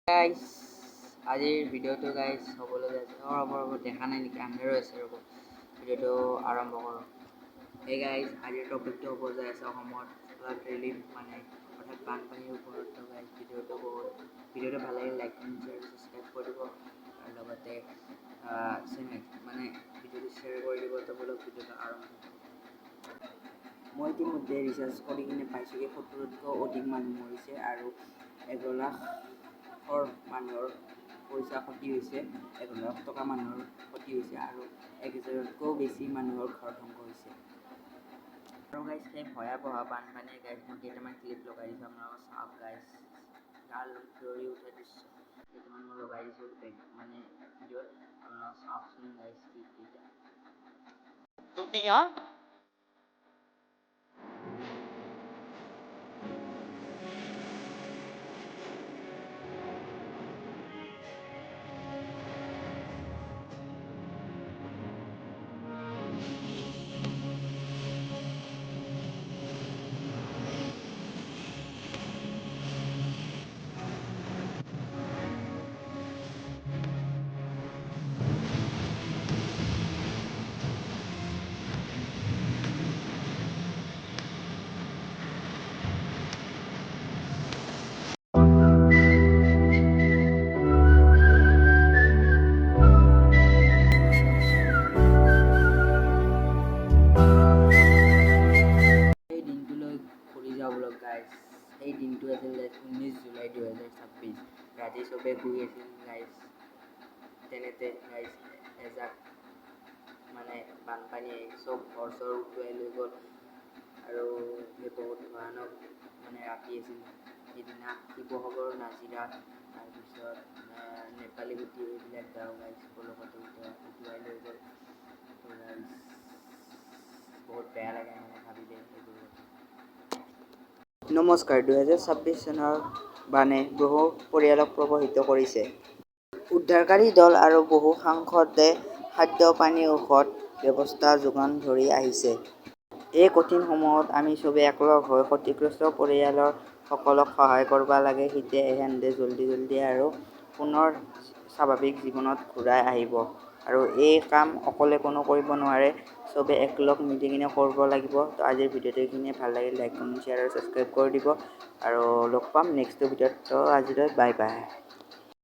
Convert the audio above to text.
Guys আজিৰ ভিডিঅ'টো guys হ'বলৈ যাইছে হ'ব দেখা নাই নেকি আন্ধাৰো আছে ৰ'ব ভিডিঅ'টো আৰম্ভ কৰোঁ। এই গাইজ আজিৰ টপিকটো হ'ব যাই আছে অসমত ফ্লাড ৰিলিফ মানে অৰ্থাৎ বানপানীৰ ওপৰত। গাইজ ভিডিঅ'টো ভাল লাগিলে লাইক কমেণ্ট শ্বেয়াৰ ছাবস্ক্ৰাইব কৰি দিব আৰু লগতে মানে ভিডিঅ'টো শ্বেয়াৰ কৰি দিব। তো বলক ভিডিঅ'টো আৰম্ভ কৰোঁ। মই ইতিমধ্যে ৰিচাৰ্জ কৰি কিনে পাইছোঁগৈ ৭০তকৈ অধিক মানুহ মৰিছে আৰু ১,০০,০০০ মানুহৰ পইচা ক্ষতি হৈছে, ১,০০,০০০ টকা মানুহৰ ক্ষতি হৈছে আৰু ১,০০০তকৈও বেছি মানুহৰ ঘৰ ধ্বংস হৈছে। আৰু গাইজ সেই ভয়াৱহ বানপানীয়ে গাইজ মই কেইটামান ক্লিপ লগাই দিছোঁ আপোনালোকক চাওক গাইজ। গাল দৌৰি উঠা দৃশ্য কেইটামান মই লগাই দিছোঁ মানে ভিডিঅ'ত আপোনালোকক চাওকচোন গাইজ ক্লিপকেইটা। গাইজ সেই দিনটো আছিল 19 জুলাই 2026। ৰাতি চবে শুই আছিল গাইজ। তেনেতে গাইজ এজাক মানে বানপানীয়ে চব ঘৰ চৰ উটুৱাই লৈ গ'ল আৰু সেই বহুত ভয়ানক মানে ৰাতি আছিল সেইদিনা। শিৱসাগৰ, নাজিৰা, তাৰপিছত নেপালীগুটি এইবিলাক গাঁও গাইজ লগতে উটুৱাই লৈ গ'ল। তো গাইজ বহুত বেয়া লাগে মানে ভাবিলে এইবোৰ কথা। নমস্কাৰ। 2026 চনৰ বানে বহু পৰিয়ালক প্ৰভাৱিত কৰিছে। উদ্ধাৰকাৰী দল আৰু বহু সাংসদে খাদ্য, পানী, ঔষধ ব্যৱস্থা যোগান ধৰি আহিছে। এই কঠিন সময়ত আমি চবে একলগ হৈ ক্ষতিগ্ৰস্ত পৰিয়ালৰ সকলক সহায় কৰিব লাগে। তেতিয়া এহেঁতে জল্দি আৰু পুনৰ স্বাভাৱিক জীৱনত ঘূৰাই আহিব। আৰু এই কাম অকলে কোনো কৰিব নোৱাৰে, চবে একলগ মিলি কিনে কৰিব লাগিব। তো আজিৰ ভিডিঅ'টো এইখিনিয়ে। ভাল লাগিলে লাইক কমেণ্ট শ্বেয়াৰ আৰু ছাবস্ক্ৰাইব কৰি দিব আৰু লগ পাম নেক্সট ভিডিঅ'ত। তো আজিলৈ বাই বাই।